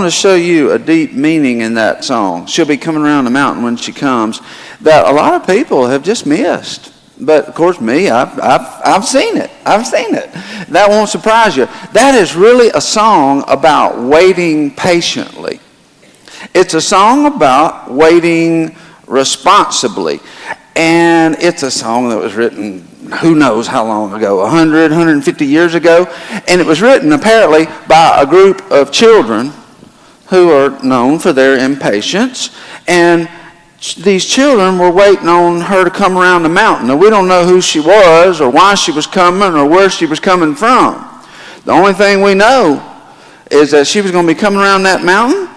to show you a deep meaning in that song. She'll be coming around the mountain when she comes, that a lot of people have just missed. But of course, me, I've seen it. I've seen it. That won't surprise you. That is really a song about waiting patiently. It's a song about waiting responsibly. And it's a song that was written who knows how long ago, 100, 150 years ago. And it was written apparently by a group of children who are known for their impatience. And these children were waiting on her to come around the mountain. Now, we don't know who she was or why she was coming or where she was coming from. The only thing we know is that she was going to be coming around that mountain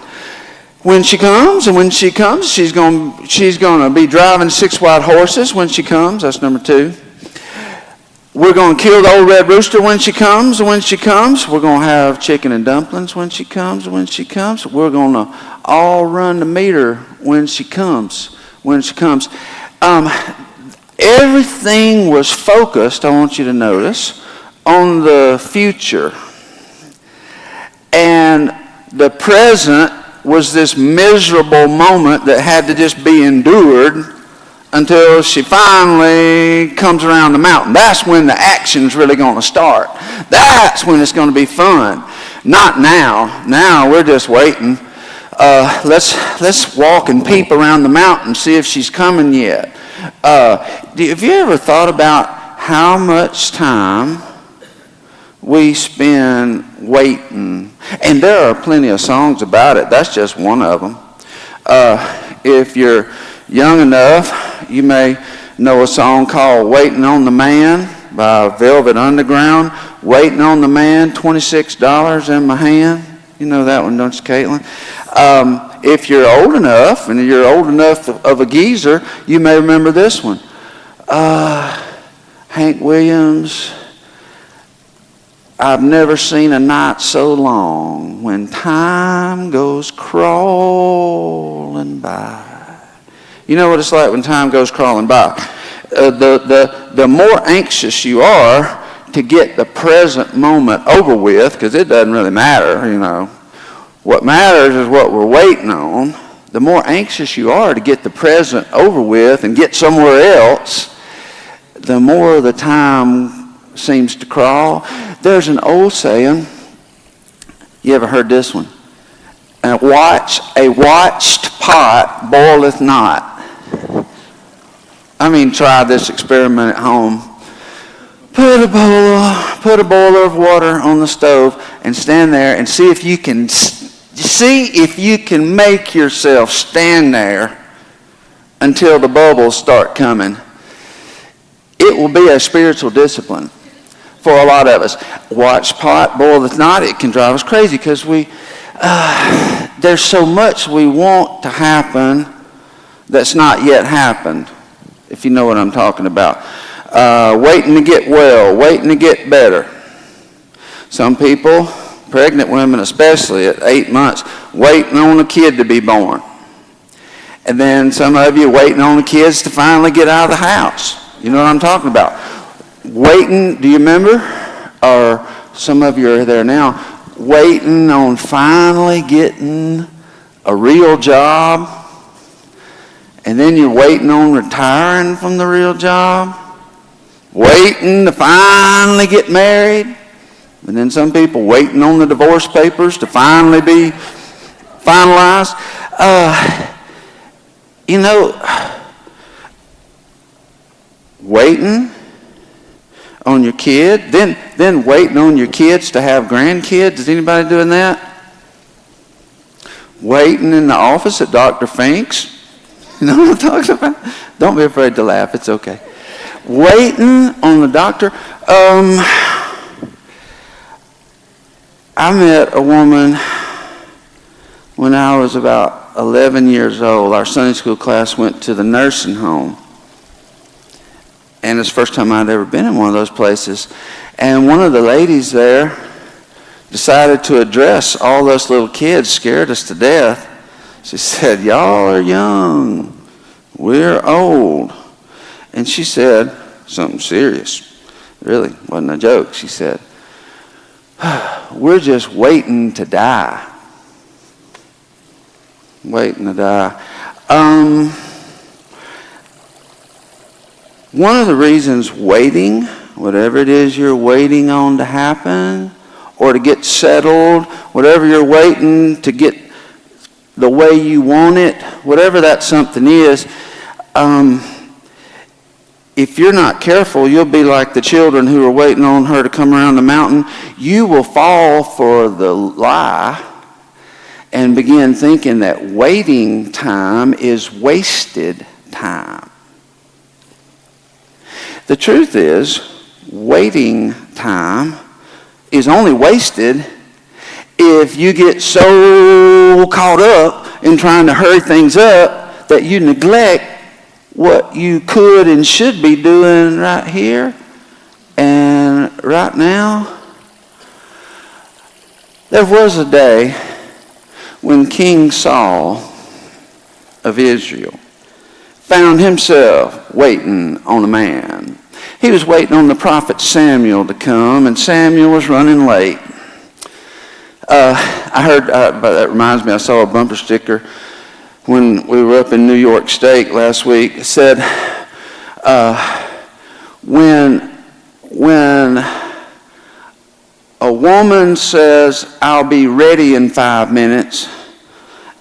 when she comes, and when she comes, she's going to be driving 6 white horses when she comes. That's number 2. We're going to kill the old red rooster when she comes, and when she comes, we're going to have chicken and dumplings when she comes, and when she comes, we're going to all run to meet her when she comes, everything was focused, I want you to notice, on the future. And the present was this miserable moment that had to just be endured until she finally comes around the mountain. That's when the action's really going to start. That's when it's going to be fun. Not now. Now we're just waiting. Let's walk and peep around the mountain, see if she's coming yet. Have you ever thought about how much time we spend waiting? And there are plenty of songs about it. That's just one of them. If you're young enough, you may know a song called Waiting on the Man by Velvet Underground. Waiting on the Man, $26 in my hand. You know that one, don't you, Caitlin? If you're old enough, and you're old enough of a geezer, you may remember this one. Hank Williams, I've never seen a night so long when time goes crawling by. You know what it's like when time goes crawling by. The more anxious you are to get the present moment over with, because it doesn't really matter, you know. What matters is what we're waiting on. The more anxious you are to get the present over with and get somewhere else, the more the time seems to crawl. There's an old saying. You ever heard this one? A watched pot boileth not. I mean, try this experiment at home. Put a boiler of water on the stove and stand there and see if you can make yourself stand there until the bubbles start coming. It will be a spiritual discipline for a lot of us. Watch pot boileth not. It can drive us crazy because there's so much we want to happen that's not yet happened, if you know what I'm talking about. Waiting to get well, waiting to get better. Some people, pregnant women especially at 8 months, waiting on a kid to be born. And then some of you waiting on the kids to finally get out of the house. You know what I'm talking about. Waiting, do you remember? Or some of you are there now, waiting on finally getting a real job. And then you're waiting on retiring from the real job. Waiting to finally get married. And then some people waiting on the divorce papers to finally be finalized. Waiting on your kid, then waiting on your kids to have grandkids. Is anybody doing that? Waiting in the office at Dr. Fink's. You know what I'm talking about? Don't be afraid to laugh. It's okay. Waiting on the doctor. I met a woman when I was about 11 years old. Our Sunday school class went to the nursing home. And it's the first time I'd ever been in one of those places. And one of the ladies there decided to address all those little kids, scared us to death. She said, "Y'all are young. We're old." And she said something serious. Really, wasn't a joke. She said, "We're just waiting to die." Waiting to die. One of the reasons waiting, whatever it is you're waiting on to happen or to get settled, whatever you're waiting to get the way you want it, whatever that something is, if you're not careful, you'll be like the children who are waiting on her to come around the mountain. You will fall for the lie and begin thinking that waiting time is wasted time. The truth is, waiting time is only wasted if you get so caught up in trying to hurry things up that you neglect what you could and should be doing right here and right now. There was a day when King Saul of Israel found himself waiting on a man. He was waiting on the prophet Samuel to come, and Samuel was running late. I heard, that reminds me, I saw a bumper sticker when we were up in New York State last week. It said, when a woman says, "I'll be ready in 5 minutes,"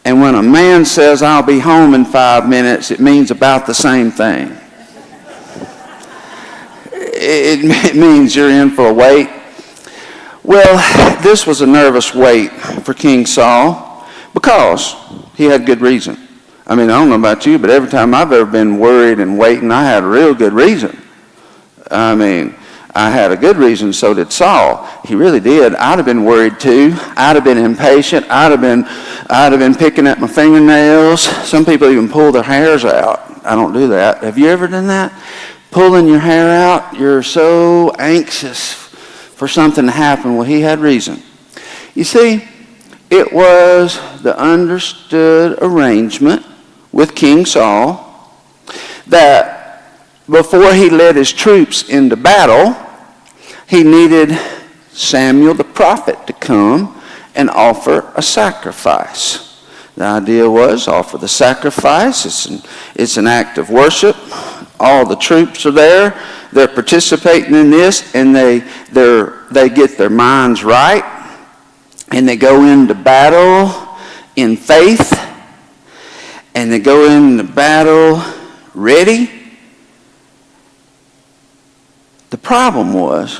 and when a man says, "I'll be home in 5 minutes," it means about the same thing. It means you're in for a wait. Well, this was a nervous wait for King Saul because he had good reason. I mean, I don't know about you, but every time I've ever been worried and waiting, I had a real good reason. I mean, I had a good reason, so did Saul. He really did. I'd have been worried too. I'd have been impatient. I'd have been picking at my fingernails. Some people even pull their hairs out. I don't do that. Have you ever done that? Pulling your hair out, you're so anxious for something to happen. Well, he had reason. You see, it was the understood arrangement with King Saul that before he led his troops into battle, he needed Samuel the prophet to come and offer a sacrifice. The idea was offer the sacrifice. It's an act of worship. All the troops are there. They're participating in this, and they get their minds right, and they go into battle in faith, and they go into battle ready. The problem was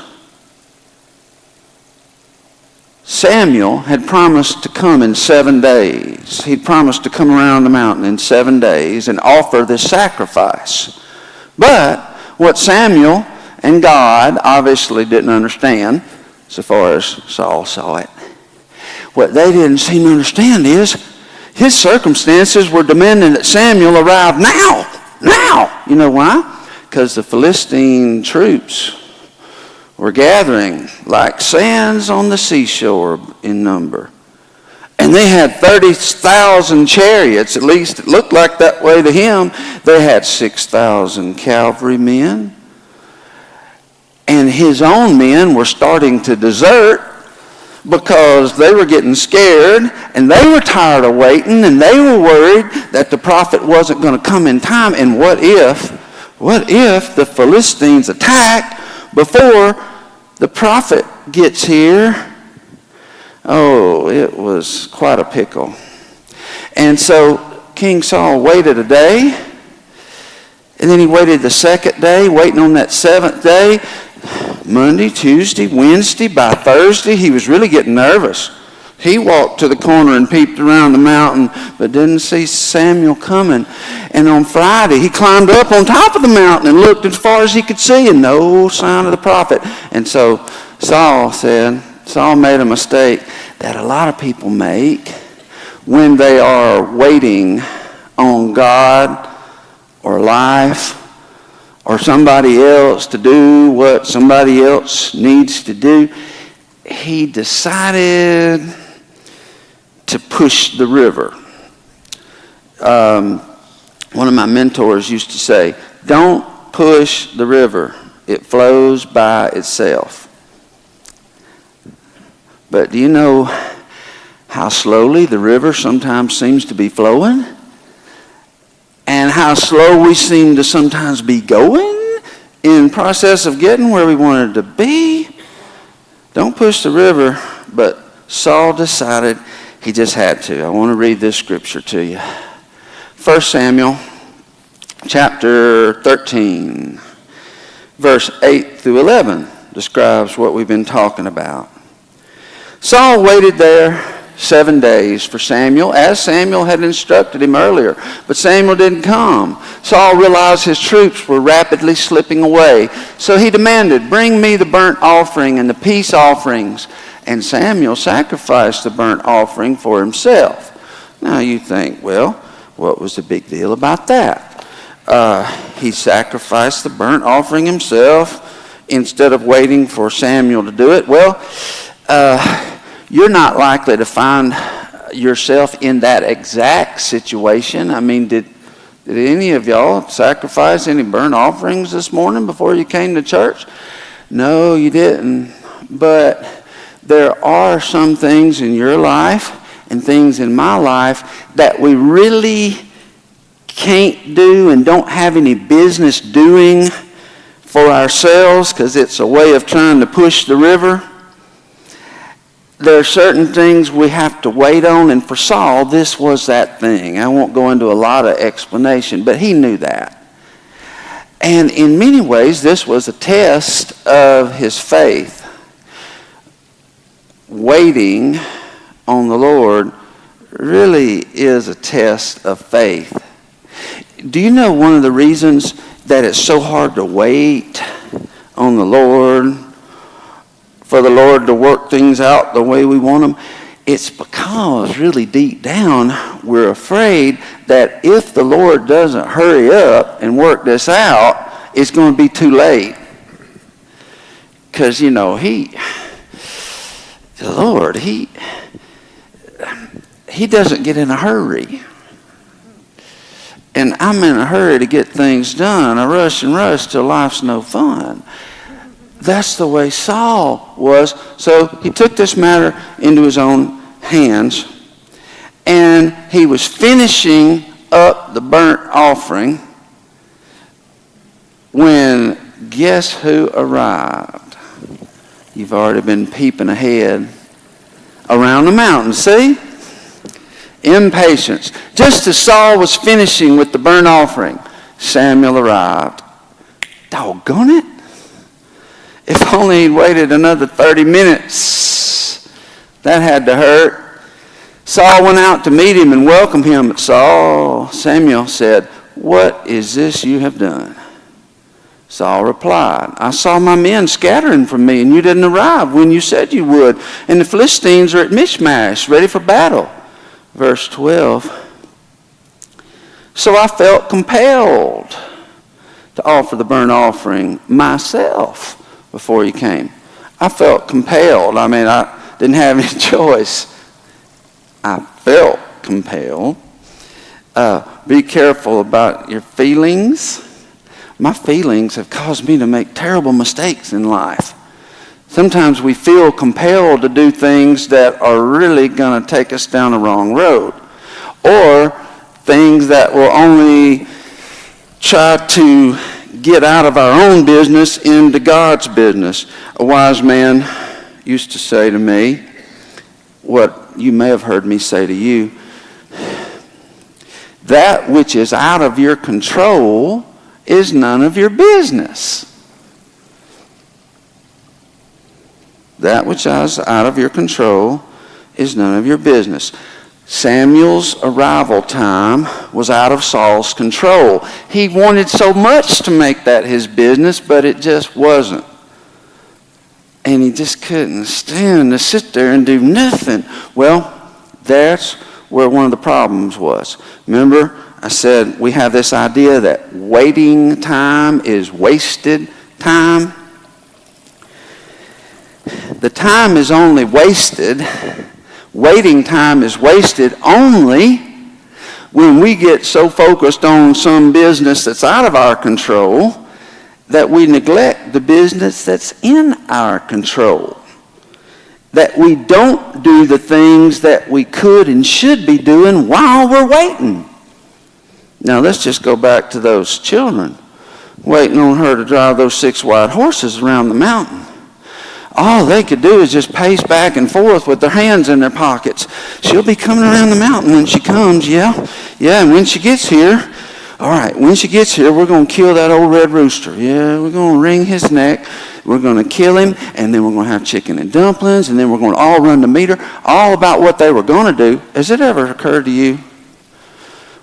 Samuel had promised to come in 7 days. He'd promised to come around the mountain in 7 days and offer this sacrifice. But what Samuel and God obviously didn't understand, so far as Saul saw it, what they didn't seem to understand is his circumstances were demanding that Samuel arrive now. You know why? Because the Philistine troops were gathering like sands on the seashore in number. And they had 30,000 chariots, at least it looked like that way to him. They had 6,000 cavalrymen. And his own men were starting to desert because they were getting scared and they were tired of waiting and they were worried that the prophet wasn't going to come in time. And what if the Philistines attack before the prophet gets here? Oh, it was quite a pickle. And so King Saul waited a day, and then he waited the second day, waiting on that seventh day. Monday, Tuesday, Wednesday, by Thursday, he was really getting nervous. He walked to the corner and peeped around the mountain, but didn't see Samuel coming. And on Friday, he climbed up on top of the mountain and looked as far as he could see, and no sign of the prophet. And so Saul made a mistake that a lot of people make when they are waiting on God or life or somebody else to do what somebody else needs to do. He decided to push the river. One of my mentors used to say, "Don't push the river. It flows by itself." But do you know how slowly the river sometimes seems to be flowing, and how slow we seem to sometimes be going in process of getting where we wanted to be. Don't push the river, but Saul decided he just had to. I want to read this scripture to you. 1 Samuel chapter 13, verse 8 through 11 describes what we've been talking about. Saul waited there 7 days for Samuel, as Samuel had instructed him earlier. But Samuel didn't come. Saul realized his troops were rapidly slipping away. So he demanded, "Bring me the burnt offering and the peace offerings." And Samuel sacrificed the burnt offering for himself. Now you think, well, what was the big deal about that? He sacrificed the burnt offering himself instead of waiting for Samuel to do it. Well, you're not likely to find yourself in that exact situation. I mean, did any of y'all sacrifice any burnt offerings this morning before you came to church? No, you didn't. But there are some things in your life and things in my life that we really can't do and don't have any business doing for ourselves because it's a way of trying to push the river. There are certain things we have to wait on, and for Saul, this was that thing. I won't go into a lot of explanation, but he knew that. And in many ways, this was a test of his faith. Waiting on the Lord really is a test of faith. Do you know one of the reasons that it's so hard to wait on the Lord, for the Lord to work things out the way we want them? It's because really deep down we're afraid that if the Lord doesn't hurry up and work this out, it's going to be too late. Because, the Lord, he doesn't get in a hurry. And I'm in a hurry to get things done. I rush and rush till life's no fun. That's the way Saul was. So he took this matter into his own hands, and he was finishing up the burnt offering when guess who arrived? You've already been peeping ahead around the mountain. See? Impatience. Just as Saul was finishing with the burnt offering, Samuel arrived. Doggone it. If only he'd waited another 30 minutes. That had to hurt. Saul went out to meet him and welcome him. But Samuel said, "What is this you have done?" Saul replied, "I saw my men scattering from me, and you didn't arrive when you said you would. And the Philistines are at Michmash, ready for battle." Verse 12. So I felt compelled to offer the burnt offering myself before you came. I felt compelled. I didn't have any choice. I felt compelled. Be careful about your feelings. My feelings have caused me to make terrible mistakes in life. Sometimes we feel compelled to do things that are really going to take us down the wrong road, or things that will only try to get out of our own business into God's business. A wise man used to say to me what you may have heard me say to you: that which is out of your control is none of your business. That which is out of your control is none of your business. Samuel's arrival time was out of Saul's control. He wanted so much to make that his business, but it just wasn't. And he just couldn't stand to sit there and do nothing. Well, that's where one of the problems was. Remember, I said we have this idea that waiting time is wasted time. The time is only wasted, waiting time is wasted only when we get so focused on some business that's out of our control that we neglect the business that's in our control. that we don't do the things that we could and should be doing while we're waiting. Now let's just go back to those children waiting on her to drive those 6 white horses around the mountain. All they could do is just pace back and forth with their hands in their pockets. She'll be coming around the mountain when she comes, yeah, and when she gets here, all right, when she gets here, we're going to kill that old red rooster. Yeah, we're going to wring his neck. We're going to kill him, and then we're going to have chicken and dumplings, and then we're going to all run to meet her, all about what they were going to do. Has it ever occurred to you,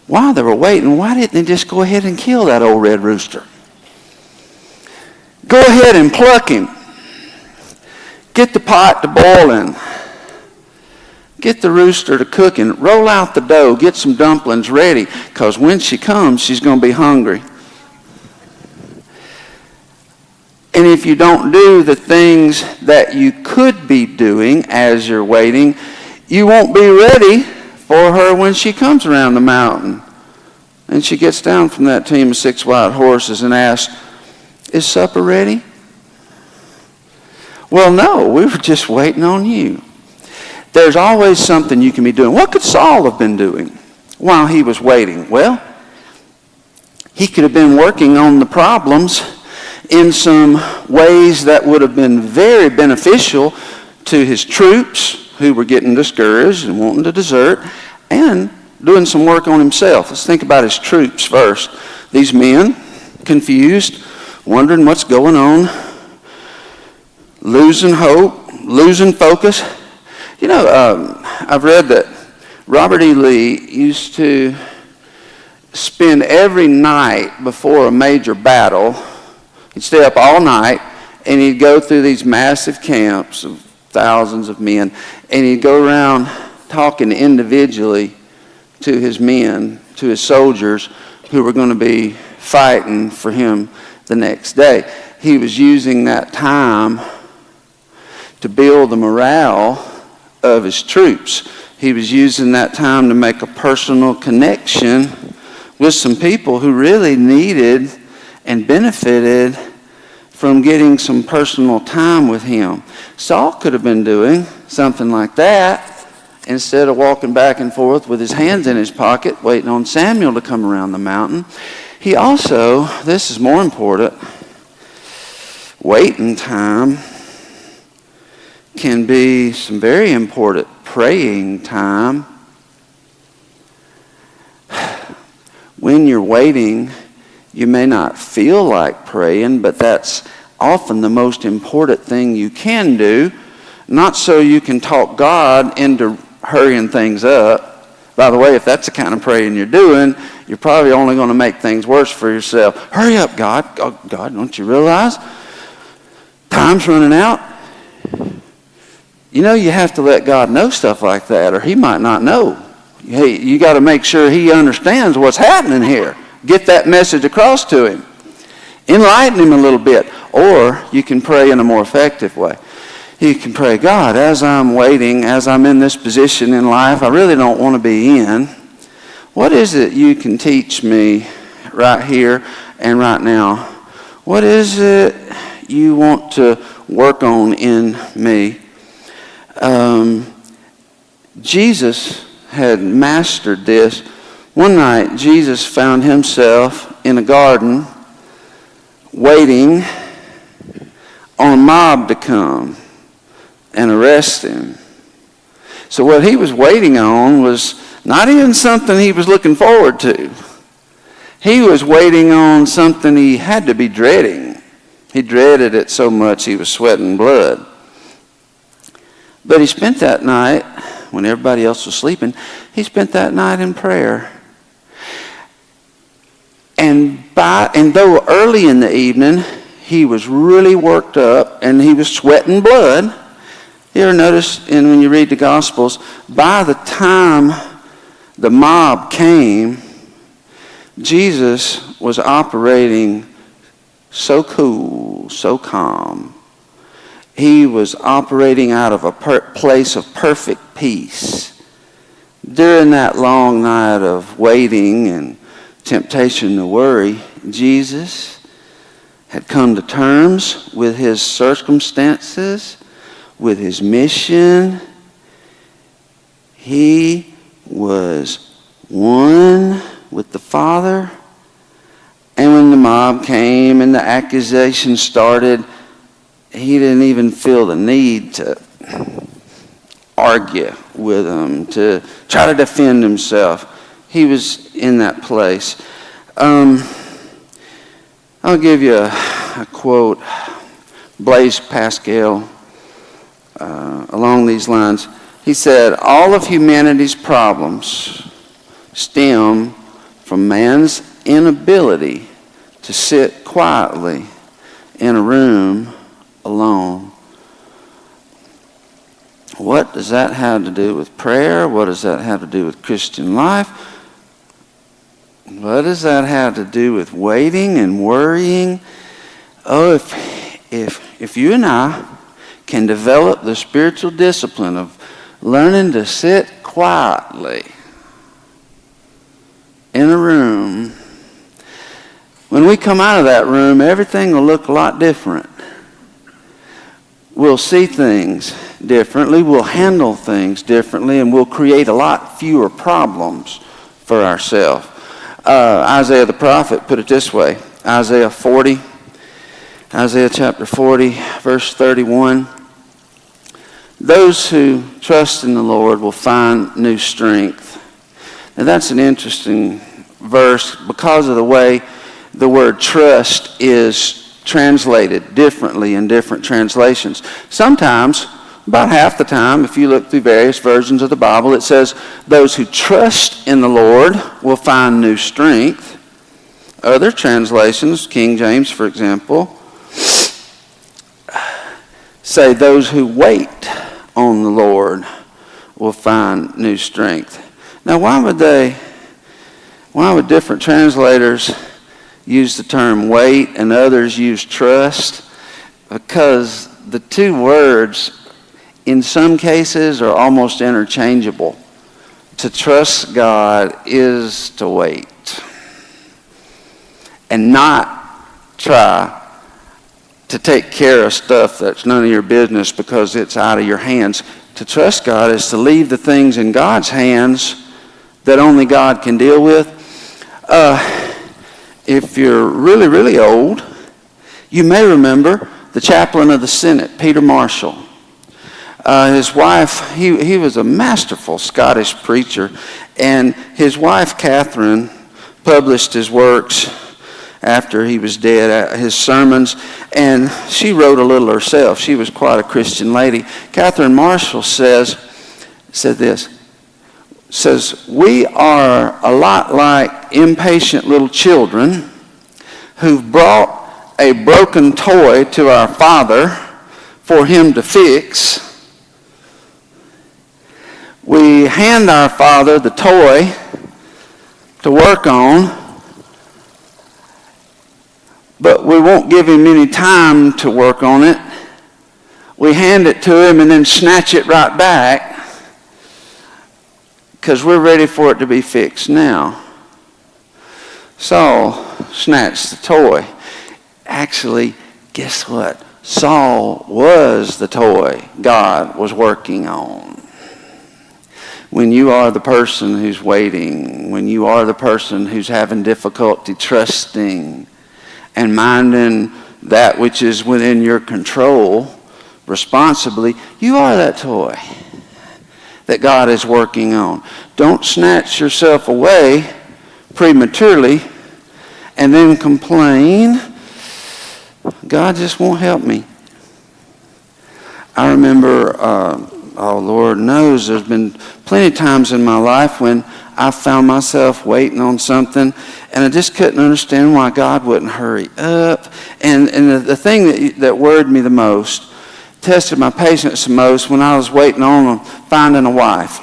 while they were waiting, why didn't they just go ahead and kill that old red rooster? Go ahead and pluck him. Get the pot to boiling. Get the rooster to cooking. Roll out the dough. Get some dumplings ready, because when she comes, she's going to be hungry. And if you don't do the things that you could be doing as you're waiting, you won't be ready for her when she comes around the mountain. And she gets down from that team of 6 white horses and asks, "Is supper ready?" Well, no, we were just waiting on you. There's always something you can be doing. What could Saul have been doing while he was waiting? Well, he could have been working on the problems in some ways that would have been very beneficial to his troops who were getting discouraged and wanting to desert, and doing some work on himself. Let's think about his troops first. These men, confused, wondering what's going on, losing hope, losing focus. You know, I've read that Robert E. Lee used to spend every night before a major battle, he'd stay up all night, and he'd go through these massive camps of thousands of men, and he'd go around talking individually to his men, to his soldiers who were going to be fighting for him the next day. He was using that time to build the morale of his troops. He was using that time to make a personal connection with some people who really needed and benefited from getting some personal time with him. Saul could have been doing something like that instead of walking back and forth with his hands in his pocket waiting on Samuel to come around the mountain. He also, this is more important, waiting time can be some very important praying time. When you're waiting, you may not feel like praying, but that's often the most important thing you can do. Not so you can talk God into hurrying things up. By the way, if that's the kind of praying you're doing, you're probably only going to make things worse for yourself. Hurry up, God. Oh, God, don't you realize time's running out? You know, you have to let God know stuff like that, or he might not know. Hey, you got to make sure he understands what's happening here. Get that message across to him. Enlighten him a little bit. Or you can pray in a more effective way. You can pray, God, as I'm waiting, as I'm in this position in life I really don't want to be in, what is it you can teach me right here and right now? What is it you want to work on in me? Jesus had mastered this. One night, Jesus found himself in a garden waiting on a mob to come and arrest him. So what he was waiting on was not even something he was looking forward to. He was waiting on something he had to be dreading. He dreaded it so much he was sweating blood. But he spent that night, when everybody else was sleeping, he spent that night in prayer. And though early in the evening he was really worked up and he was sweating blood, you ever notice when you read the Gospels, by the time the mob came, Jesus was operating so cool, so calm. He was operating out of a place of perfect peace. During that long night of waiting and temptation to worry, Jesus had come to terms with his circumstances, with his mission. He was one with the Father. And when the mob came and the accusations started, he didn't even feel the need to argue with them, to try to defend himself. He was in that place. I'll give you a quote. Blaise Pascal, along these lines. He said, all of humanity's problems stem from man's inability to sit quietly in a room alone. What does that have to do with prayer? What does that have to do with Christian life? What does that have to do with waiting and worrying? Oh, if you and I can develop the spiritual discipline of learning to sit quietly in a room, when we come out of that room, everything will look a lot different. We'll see things differently, we'll handle things differently, and we'll create a lot fewer problems for ourselves. Isaiah the prophet put it this way, Isaiah chapter 40, verse 31. Those who trust in the Lord will find new strength. Now that's an interesting verse because of the way the word trust is translated differently in different translations. Sometimes, about half the time, if you look through various versions of the Bible, it says, those who trust in the Lord will find new strength. Other translations, King James, for example, say those who wait on the Lord will find new strength. Now, why would different translators use the term wait and others use trust? Because the two words in some cases are almost interchangeable. To trust God is to wait and not try to take care of stuff that's none of your business because it's out of your hands. To trust God is to leave the things in God's hands that only God can deal with. If you're really, really old, you may remember the chaplain of the Senate, Peter Marshall. His wife, he was a masterful Scottish preacher, and his wife, Catherine, published his works after he was dead, his sermons, and she wrote a little herself. She was quite a Christian lady. Catherine Marshall said this, we are a lot like impatient little children who've brought a broken toy to our father for him to fix. We hand our father the toy to work on, but we won't give him any time to work on it. We hand it to him and then snatch it right back because we're ready for it to be fixed now. Saul snatched the toy. Actually, guess what? Saul was the toy God was working on. When you are the person who's waiting, when you are the person who's having difficulty trusting and minding that which is within your control responsibly, you are that toy that God is working on. Don't snatch yourself away prematurely and then complain, God just won't help me. I remember, Lord knows, there's been plenty of times in my life when I found myself waiting on something and I just couldn't understand why God wouldn't hurry up. And the thing that worried me the most, tested my patience the most, when I was waiting on finding a wife.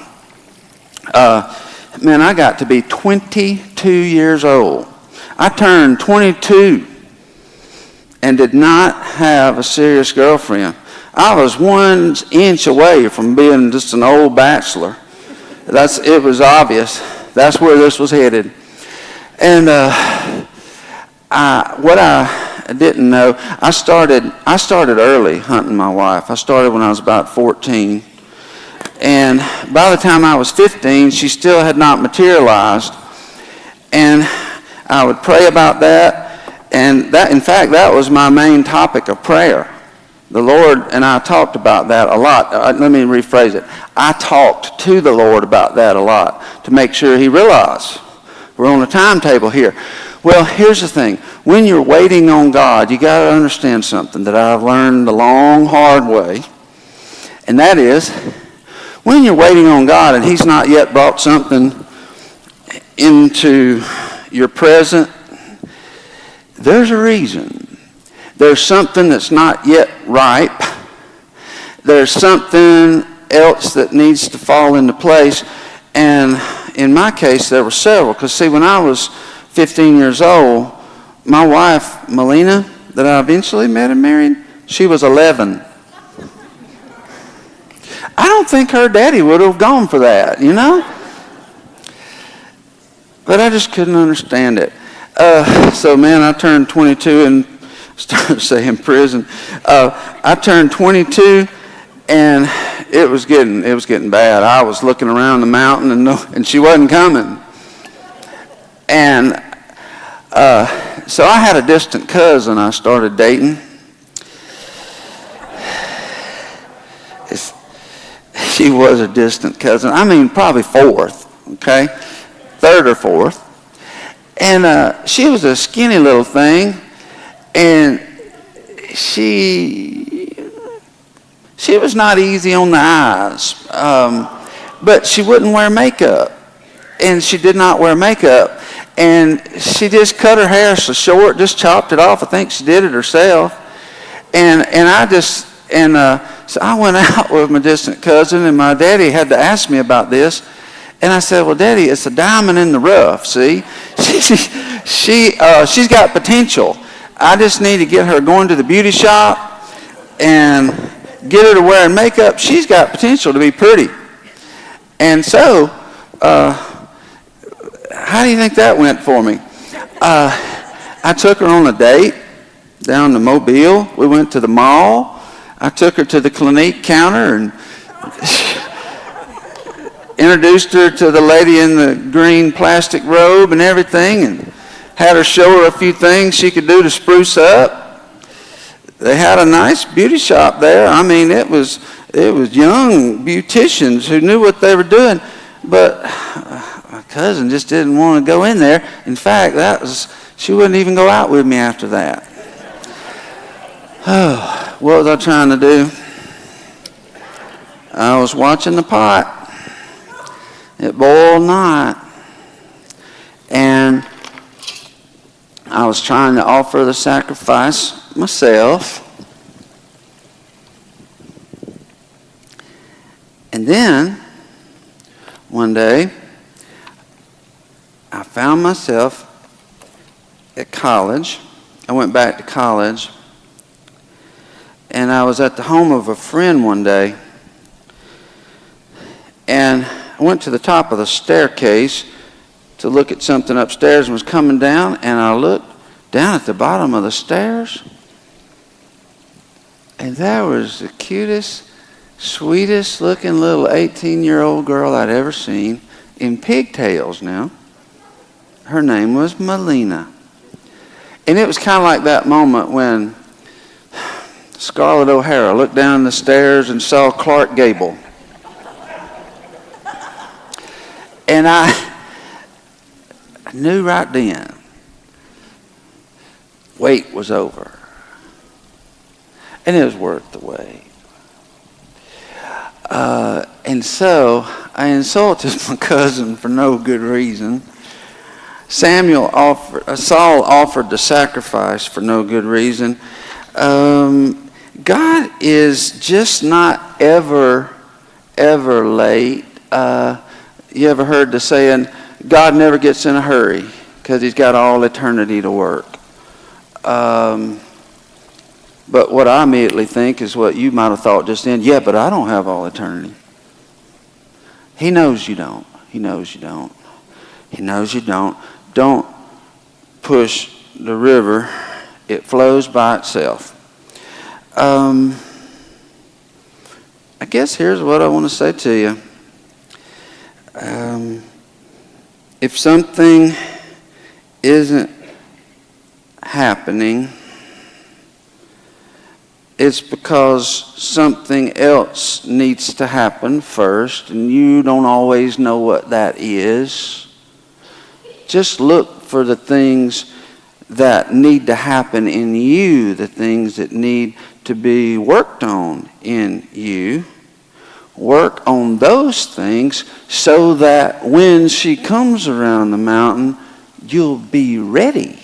I got to be 22 years old. I turned 22 and did not have a serious girlfriend. I was 1 inch away from being just an old bachelor. It was obvious. That's where this was headed. And what I didn't know, I started early hunting my wife. I started when I was about 14. And by the time I was 15, she still had not materialized. And I would pray about that. And that, in fact, that was my main topic of prayer. The Lord and I talked about that a lot. Let me rephrase it. I talked to the Lord about that a lot to make sure he realized we're on a timetable here. Well, here's the thing. When you're waiting on God, you got to understand something that I've learned the long, hard way. And that is, when you're waiting on God and he's not yet brought something into your present, there's a reason. There's something that's not yet ripe. There's something else that needs to fall into place. And in my case, there were several. Because, see, when I was 15 years old, my wife, Mena, that I eventually met and married, she was 11. I don't think her daddy would have gone for that, you know? But I just couldn't understand it. So, man, I turned 22 and started saying prison. I turned 22, and it was getting bad. I was looking around the mountain, and she wasn't coming. And so I had a distant cousin I started dating. She was a distant cousin. I mean, probably fourth, okay? Third or fourth. And she was a skinny little thing. And she was not easy on the eyes, but she wouldn't wear makeup, and she did not wear makeup, and she just cut her hair so short, just chopped it off. I think she did it herself, so I went out with my distant cousin, and my daddy had to ask me about this, and I said, "Well, Daddy, it's a diamond in the rough. See, she's got potential. I just need to get her going to the beauty shop and get her to wearing makeup. She's got potential to be pretty." And so, how do you think that went for me? I took her on a date down to Mobile. We went to the mall. I took her to the Clinique counter and introduced her to the lady in the green plastic robe and everything, and had her show her a few things she could do to spruce up. They had a nice beauty shop there. I mean, it was young beauticians who knew what they were doing. But my cousin just didn't want to go in there. In fact, she wouldn't even go out with me after that. Oh, what was I trying to do? I was watching the pot. It boiled not. And I was trying to offer the sacrifice myself. And then, one day, I found myself at college. I went back to college. And I was at the home of a friend one day. And I went to the top of the staircase to look at something upstairs and was coming down, and I looked down at the bottom of the stairs, and there was the cutest, sweetest looking little 18-year-old girl I'd ever seen, in pigtails now. Her name was Mena. And it was kind of like that moment when Scarlett O'Hara looked down the stairs and saw Clark Gable. And I knew right then, wait was over. And it was worth the wait. And so I insulted my cousin for no good reason. Saul offered the sacrifice for no good reason. God is just not ever late. You ever heard the saying, God never gets in a hurry because he's got all eternity to work. But what I immediately think is what you might have thought just then. Yeah, but I don't have all eternity. He knows you don't. He knows you don't. He knows you don't. Don't push the river It flows by itself. I guess here's what I want to say to you. If something isn't happening, it's because something else needs to happen first, and you don't always know what that is. Just look for the things that need to happen in you, the things that need to be worked on in you. Work on those things so that when she comes around the mountain, you'll be ready.